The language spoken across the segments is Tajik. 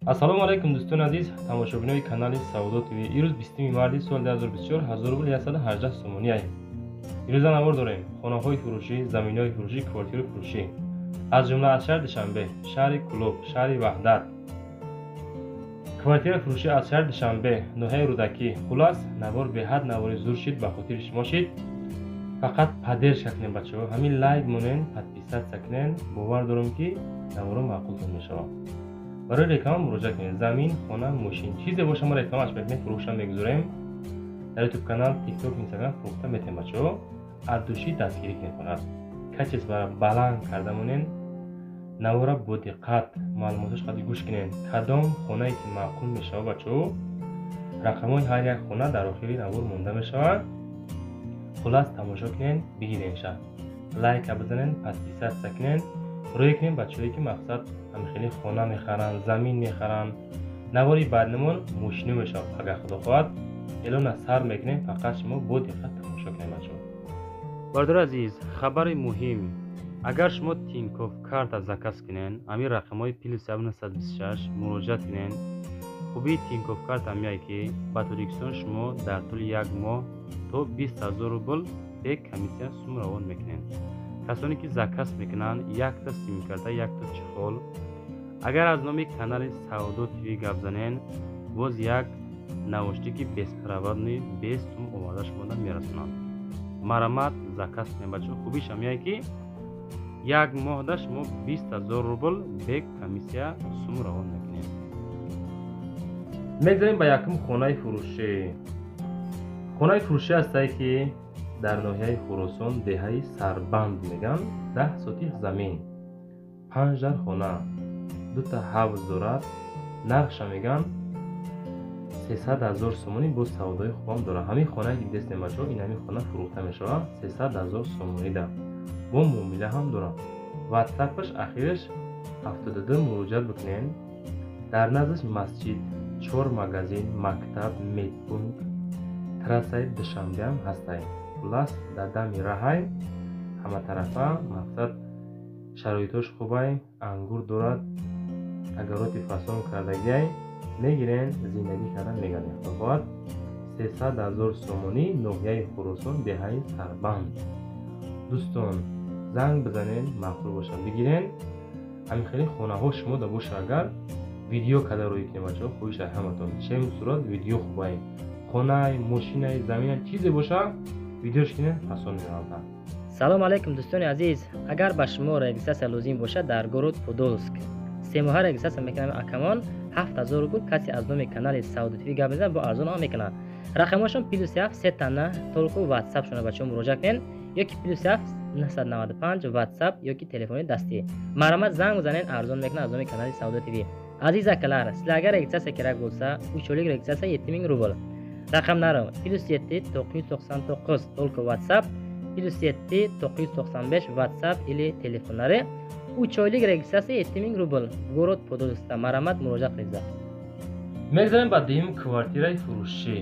ассалому алайкум дӯстони азиз, тамошобинони канали Саудо ТВ. Ирӯз 20 марди соли 2024 1000 рубл 118 сомонӣ аст. ирӯза навор дорем хонаҳои фурӯшӣ, заминҳои фурӯшӣ, квартираи фурӯшӣ аз ҷумла аз шаҳри Душанбе, шаҳри Кӯлоб, шаҳри Ваҳдат. Квартира фурӯшӣ аз шаҳри Душанбе, ноҳияи Рӯдакӣ. Хулос, навор беҳад навори зур шид, ба хотири шумо шид. Фақат поддержка кунем бачаҳо, ҳамин лайк монен, подписатсия кунен. Бовар дорам ки наворо маъқултон мешавад. برای реклама муроҷиат кунед. Замин, хона, мошин чизе боша мо рекламаш мекунем, фурӯшта мегузорем. Дар YouTube канал, TikTok, Instagram фурӯхта метем бачаҳо. Аддуши дастгирӣ кунед фақат. Качес бара баланд карда монен. Навора бо диққат маълумотош қади гӯш кунед. Кадом хонае ки маъқул мешавад бачаҳо. Рақамҳои ҳар як хона дар охири навор монда мешавад. хулас тамошо кунед, бигирен ша. Лайка бизанед, подписатсия кунед. روی کنیم بچه‌ای که مقصد همخیلی خانه میخرن، زمین میخرن، نواری بعدنمون موشینو میشه. اگر خدا خواهد الان سر میکنیم، فقط شما با دقت تماشا کنید بچه‌ها. برادر عزیز، خبر مهم. اگر شما تینکوف کارت از زکات کنین، امی رقمای پلیس 726 مراجعه کنین. خوبی تینکوف کارت همیه که با تریکسون شما در طول یک ماه تا 20000 روبل به کمیسیون سوم روان میکنین. کسانی که زکات میکنن یک تا سیم کرده، یک تا چخول. اگر از نام کانال سعودو تیوی گپ زنین، باز یک نوشتی که 20 پرابادنی 20 توم اومدش مونده میرسونن. مرامت زکات کنین بچه. خوبیش همیه که یک ماه داشت ما 20000 روبل به کمیسیا سوم روان میکنیم. میگذاریم به یکم خانه فروشی. خانه فروشی هستی که در ناحیه خراسان دهه سربند میگن. 10 سوتیق زمین، 5 در خانه، 2 تا حوض دارد. نرخش میگن 300,000 سومونی. با سودای خوبم داره. همین خانه که دست نمیشه این همین خانه فروخته میشه 300,000 سومونی ده. با معامله هم داره. واتساپش اخیرش 72 مراجعه بکنین. در نزدش مسجد، 4 مغازین، مکتب، میتبونک، تراسای دوشنبه هم هستند. خلاص در دمی راهی همه طرفه مقصد شرایطش خوبه. انگور دارد. اگراتی فصل کردگی میگیرن، زندگی کردن میگردن. فقط 300,000 سومونی ناحیه خراسان دهه سربند. دوستان زنگ بزنین، معقول باشه بگیرین. همین خیلی خانه ها شما دا باشه. اگر ویدیو کده روی کنیم بچه ها خویش همتون چه صورت ویدیو خوبه. خانه، ماشین، زمین چیزی باشه ویدیوش کنین حسان میرالتن. سلام علیکم دوستان عزیز. اگر به شما رجیستراسیون لازم باشه در گرود پودولسک 3 ماه رجیستراسیون میکنم. اکمان 7000 روبل. کسی از نام کانال سعودو تیوی گپ میزنه با ارزان ها میکنه. رقمشون +7 3 تا تلکو واتساپ شونه بچه‌ها مراجعه کنین. یکی +7 995 واتساپ یکی تلفن دستی. مرامت زنگ بزنین ارزان میکنه از نام کانال سعودو تیوی. عزیز اکلار سلاگر رجیستراسیون کرک بولسا اوچولیک رجیستراسیون 7000 روبل. رقم نرم +7 999 تلکو واتساپ +7 995 واتساپ или телефонларе учойлик регистрация 7000 рубл. город Подольска. марамат муроҷиат қилед. мегзарем ба дим квартираи фурӯшӣ.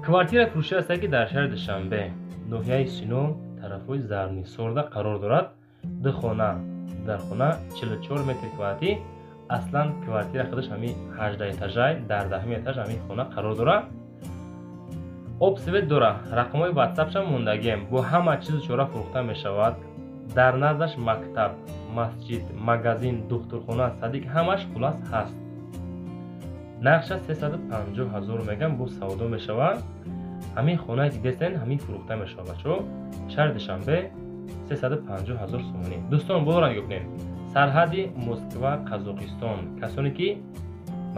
квартираи фурӯшӣ аст ки дар шаҳри Душанбе, ноҳияи Сино, тарафҳои Зарнисорда қарор дорад. ду хона. дар хона 44 метр квадратӣ. аслан квартира худаш ҳамин 18 этажай, дар 10 этаж ҳамин хона қарор дорад. обсвет дора. рақамҳои ватсапшам мондагием. бо ҳама чизу чора фурӯхта мешавад. дар наздаш мактаб, масҷид, магазин, духтурхона, садик ҳамаш хулас ҳаст. нархша 350,000 мегам. бо савдо мешавад. ҳамин хонае ки дестен ҳамин фурӯхта мешавад бачаҳо. шаҳри Душанбе 350,000 сомонӣ. дӯстон боварам гӯпнем. сарҳади Москва, Қазоқистон. касоне ки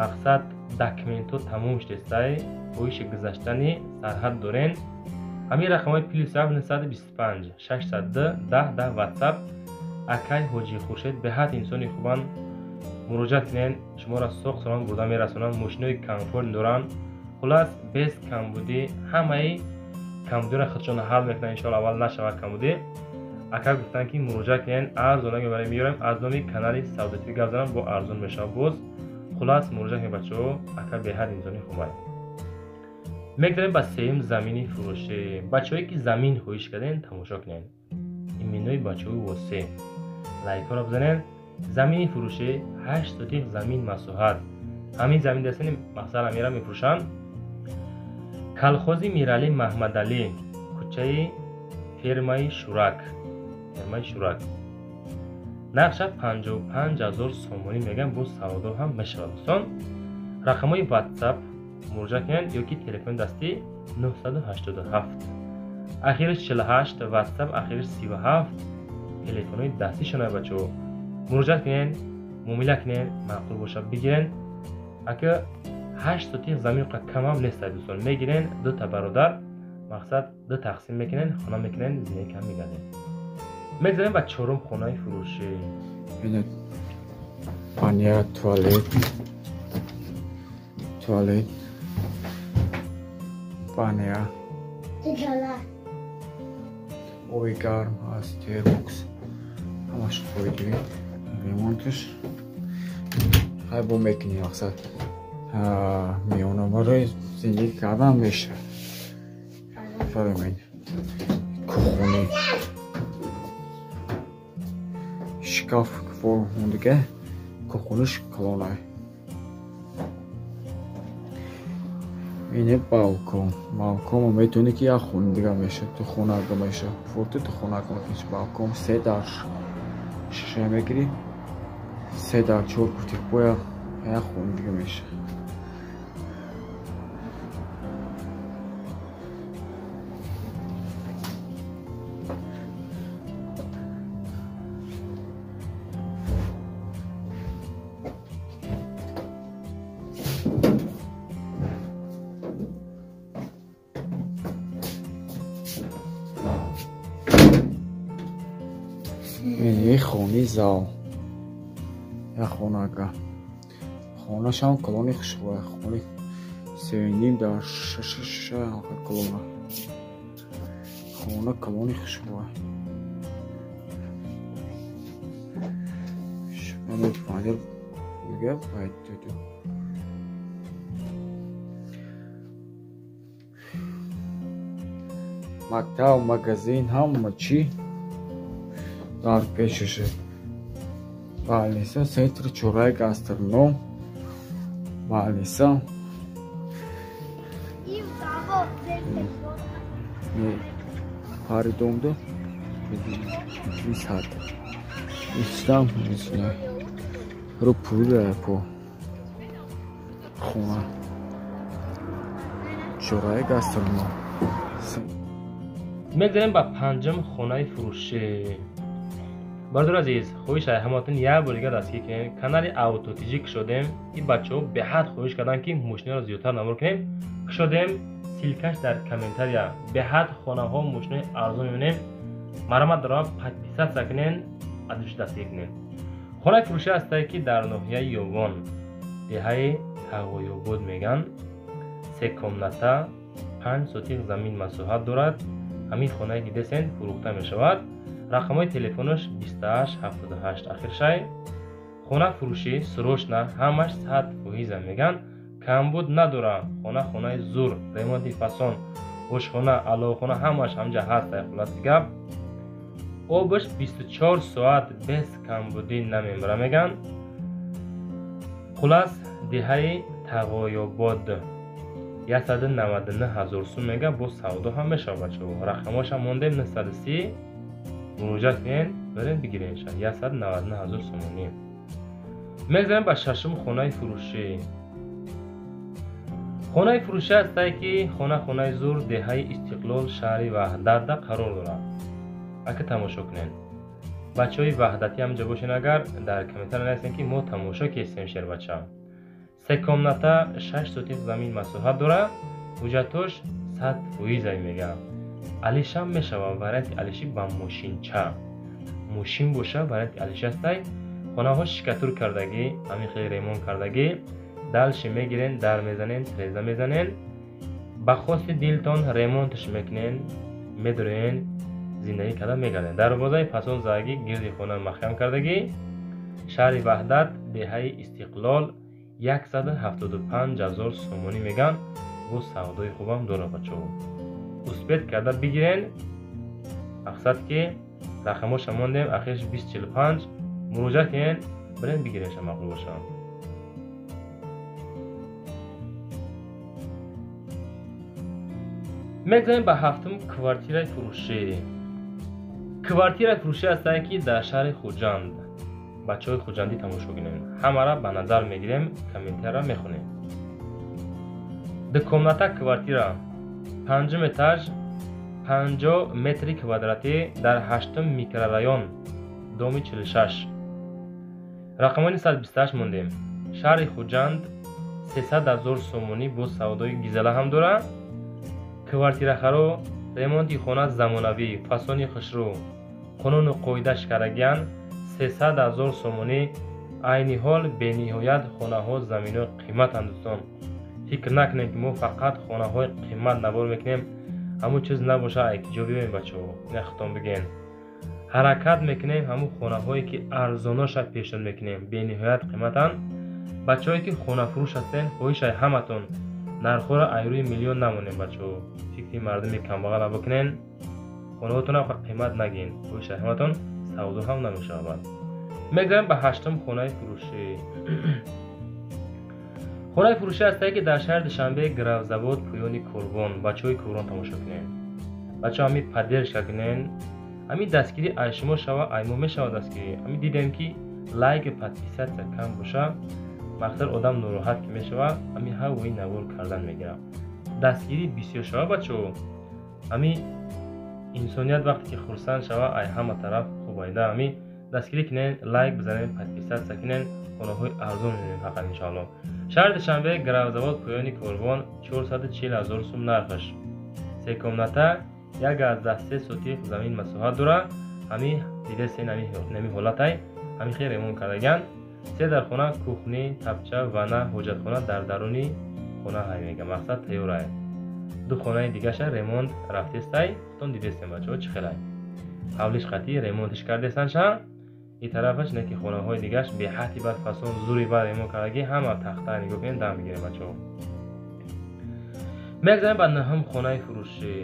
мақсад документҳо тамом шудестай, хоҳиши гузаштани сарҳад дорен. ҳамин рақамҳои +7 925 610 10 ватсап. акай ҳоҷи хуршед беҳад инсони хубан. муроҷиат кунед. шуморо соғ салом бурда мерасонанд. мошинои комфорт доранд. хулас без камбудӣ ҳамаи камбудиро худшон ҳал мекунанд. иншоалло аввал нашавад камбудӣ. ака гуфтанд ки муроҷиат кунед. арзонаги барои меёрем. аз номи канали Саудо ТВ гап занам бо арзон мешавад. боз хулас муроҷиат кунед бачаҳо. ака беҳад инсони хубае. мегзарем ба сеюм замини фурӯшӣ. бачаҳое ки замин хоҳиш карден тамошо кунед. иминои бачаҳои восе. лайкҳоро бизанед. زمین فروشی 8 سوتیق زمین مساحت. همین زمین دستین مقصد امیره میفروشن. کلخوزی میرالی محمد علی، کوچه فرمای شورک. نقشه 55,000 سومونی میگن. بو سودا هم میشه. دوستان رقمای واتساپ مراجعه کنید یا کی تلفن دستی 987 آخرش 48 واتساپ آخرش 37 تلفن‌های دستی شونه بچه‌ها مراجعه کنید معامله کنید معقول باشه بگیرن. اگه 8 سوتیق زمین کم هم نیست دوستان میگیرن دو تا برادر مقصد دو تقسیم میکنن خانه میکنن زندگی کم میگردن. میگذاریم با چهارم خونه فروشی. این پانیا توالت پانیا اوی گرم هست ترموکس همش خویدی ریمونتش های بو میکنی مقصد میونه برای زندگی کردن میشه. فرمین کخونی شکاف فرموندگه کخونش کلونه. اینه بالکن میتونه که یا خونه دیگه میشه تو خونه اگه میشه فورتو تو خونه اگه میشه بالکن 3 در شیشه میگیری 3 در 4 پوتی باید یا خونه دیگه میشه. این خونی زاو یا خونه که خونه شام کلونی خوشوه خونی 3.5 در 6 کلونه خونه کلونی خوشوه شما فایده دیگه باید تو مکتب و مگزین هم چی در پیششه بالنیسا سنتر چورای گاسترونوم بالنیسا هاری دومدو این ساعت ایستام میشه رو پول پو خونه چورای گاسترونوم. میگذاریم با پنجم خونه فروشی. برادر عزیز خویش همتون یه بار دیگه دستگیر کنین کانال اوتوتیجیک شدیم. این بچه‌ها به حد خویش کردن که ماشین رو زیادتر نمور کنیم شدیم سیلکش در کامنتاریا به حد خانه ها ماشین ارزون میبینیم مرامت داره 500 سکنین ادوش دستگیر کنین. خانه فروشی هسته که در ناحیه یوان دهه تقویاباد میگن 3 کمناته 5 سوتیق زمین مساحت دارد. همین خانه که دستین فروخته میشود. رقمای تلفنش 2878 آخرش. خانه فروشی سروش نه همش 100% میگن کمبود نداره. خانه زور ریمونتی فاسون خونه علاوه خونه همش همجا هست. خلاص دیگه آبش 24 ساعت بس کمبودی نمیمره میگن. خلاص دهه تقویاباد 199,000 سوم میگه. با سودا هم میشه بچه ها. رقماش هم مونده 930 مراجعه کنین برین بگیرین. 199,000 سومونی. میگذاریم با ششم خانه فروشی. خانه فروشی است که خانه زور دهه استقلال شهر وحدت قرار داره. اگه تماشا کنین بچهای وحدتی هم جا باشین اگر در کامنتار نویسین که ما تماشا کردیم شهر بچه. 3 کمناته 6 سوتیق زمین مساحت داره. حجتش 100% میگه. علیش هم میشه وارد علیشی با ماشین باشه وارد علیش هستی. خانه ها شکتور کردگی همین خیلی ریمون کردگی دلش میگیرین در میزنین تریزه میزنین با خواست دیلتون ریمونتش میکنین میدورین زندگی کده میگردین. در بازای پسون زاگی گردی خانه مخیم کردگی شهر وحدت دهه استقلال 175,000 سومونی میگن. و سودای خوبم داره بچه ها. اسپیت کرده بگیرین. مقصد که رقماش موندیم اخیرش 2045 муроҷиат кунен, برین بگیرینش مقبول باشم. میگذاریم به هفتم کوارتیرای فروشی. کوارتیرای فروشی هستند که در شهر خوجند. بچه های خوجندی تماشا کنیم. همه را به نظر میگیریم، کامنتر را میخونیم. دکومناتا کوارتیرا 5 etaج 50 متر کوادراتی در 8 میکرورایون دومی 46. رقمانی 128 موندیم. شهر خوجند 300,000 сомонӣ бо савдои гизела ҳам дорад. квартирахаро ремонти хона замонавӣ, фасони хушрӯ, қонуну қоидааш карагиян 300,000 сомонӣ. айни ҳол бениҳоят хонаҳо заминҳои қиматанд. дӯстон, фикр накунем ки мо фақат хонаҳои қимат набор мекунем. ҳамун чиз набоша айкиҷо бибинем бачаҳо, ина хитон бигӯен. ҳаракат мекунем ҳамун хонаҳое ки арзоноша пешниҳод мекунем, бениҳоят қиматанд. бачаҳое ки хонафурӯш ҳастен, хоҳишай ҳаматон нархҳоро айрӯи миллион намонем бачаҳо. фикри мардуми камбағал бикунен, хонаҳотонро қимат нагин, хоҳишай ҳаматон савдо ҳам намешавад. мегзарем ба ҳаштум хонаи фурӯшӣ. хонаи фурӯшӣ ҳастае ки дар шаҳри душанбе гравзавод поёни корвон. бачаҳои корвон тамошо кунен. бачаҳо ҳами поддержка кунен. ҳами дастгирӣ ай шумо шава, ай мо мешавад дастгирӣ. ҳами дидем ки лайк подписатсия кам боша, мақсад одам нороҳат ки мешава, ҳами ҳавои навор кардан мегирад. дастгирӣ бисёр шава бачаҳо. ҳами инсоният вақте ки хурсанд шава, ай ҳама тараф хуб айда. ҳами дастгирӣ кунен, лайк бизанен, подписатсия кунен, хонаҳои арзон мебинем фақат иншоалло. шаҳри душанбе гравзавод поёни корвон 440,000 сум нархаш. се комната 1/3 сотих замин масоҳат дорад. ҳами дидесен нами ҳолатай, ҳами хеле ремонт кардаган. се дар хона кухни, тапча, ванна, ҳоҷатхона дар даруни хона ҳай мега. мақсад тайёр ай. ду хонаи дигаша ремонт рафтестай, хутон дидесен бачаҳо чӣ хелай. ҳавлиш қатӣ ремонтиш кардесанша. ин тарафаш не ки хонаҳои дигаш беҳадди бад фасон зури бад ремонт кардаги, ҳама тахта нигоҳ кунед дам мегирем бачаҳо. мегзарем ба наҳум хонаи фурӯшӣ.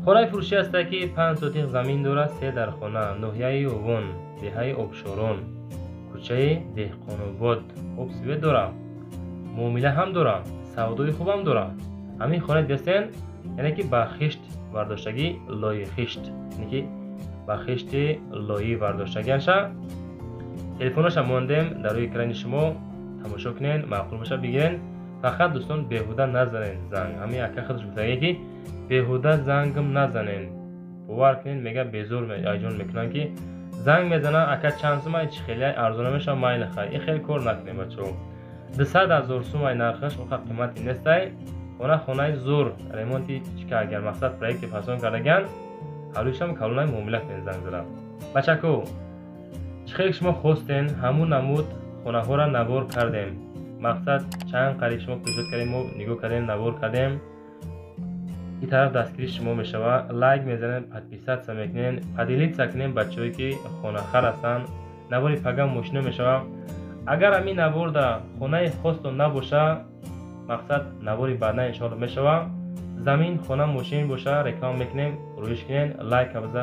хонаи фурӯшӣ ҳастае ки 5 сотих замин дорад. се дар хона, ноҳияи овон, деҳаи обшорон, кӯчаи деҳқонобод, обсвет дорад. муомила ҳам дорад, савдои хубам дорад. ҳамин хона дидестен, яъне ки ба хишт вардоштагӣ лои хишт, яъне ки ба хишти лои вардоштагианша. телефонаша мондем дар рӯи экрани шумо, тамошо кунен, маъқул боша бигирен. фақат дӯстон беҳуда назанен занг. ҳамин ака худаш гуфтагӣ ки беҳуда зангм назанен. бовар кунен, мега безор ҳайҷон мекунан ки занг мезанам, ака чанд сумай, чӣ хеле арзона мешава, майли хай. ин хеле кор накунем бачаҳо. 200,000 сумай нархаш оха қимати нестай. хонаи зур ремонти чика, агар мақсад проекти фасон кардаган, ҳалушам калонай муомила кунен занг зада. бачако, чӣ хеле шумо хостен, ҳамун намуд хонаҳоро навор кардем. мақсад чанд қариб шумо пешниҳод кардем, мо нигоҳ кардем, навор кардем. ин тараф дастгирӣ шумо мешава, лайк мезанем, подписатсия мекунен, поделитсия кунен бачаҳое ки хонахар ҳастанд. навори пагам мошино мешава. агар ҳамин навор дар хонаи хостон набоша, мақсад навори баъдан иншоалло мешава. замин, хона, мошин боша, реклама мекунем, рӯиш кунен, лайк абза.